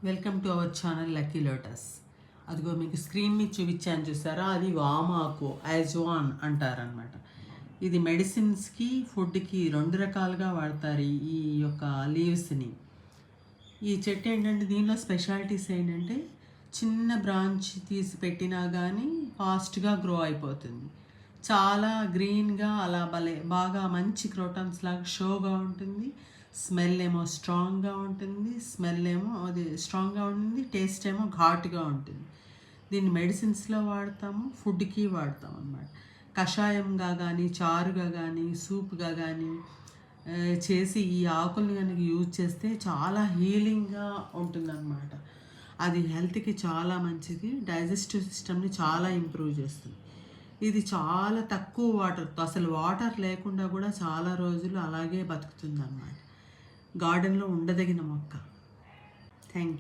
Welcome to our channel lucky lotus. అదిగో మీకు screen మీద చూపించాను చూసారా, అది వామాకు యాజ్వాన్ అంటారనమాట. ఇది మెడిసిన్స్కి ఫుడ్కి రెండు రకాలుగా వాడతారు ఈ యొక్క లీవ్స్ని. ఈ చెట్టు ఏంటంటే దీనిలో స్పెషాలిటీస్ ఏంటంటే చిన్న బ్రాంచ్ తీసి పెట్టినా కానీ ఫాస్ట్గా గ్రో అయిపోతుంది. చాలా గ్రీన్గా అలా బాగా మంచి క్రోటన్స్ లాగా షోగా ఉంటుంది. స్మెల్ ఏమో స్ట్రాంగ్గా ఉంటుంది, స్మెల్ ఏమో అది స్ట్రాంగ్గా ఉంటుంది, టేస్ట్ ఏమో ఘాటుగా ఉంటుంది. దీన్ని మెడిసిన్స్లో వాడతాము, ఫుడ్కి వాడతాం అన్నమాట. కషాయంగా కానీ, చారుగా కానీ, సూప్గా కానీ చేసి ఈ ఆకుల్ని కనుక యూజ్ చేస్తే చాలా హీలింగ్గా ఉంటుందన్నమాట. అది హెల్త్కి చాలా మంచిది, డైజెస్టివ్ సిస్టమ్ని చాలా ఇంప్రూవ్ చేస్తుంది. ఇది చాలా తక్కువ వాటర్తో, అసలు వాటర్ లేకుండా కూడా చాలా రోజులు అలాగే బతుకుతుంది అన్నమాట. గార్డెన్లో ఉండదగిన మొక్క. Thank you.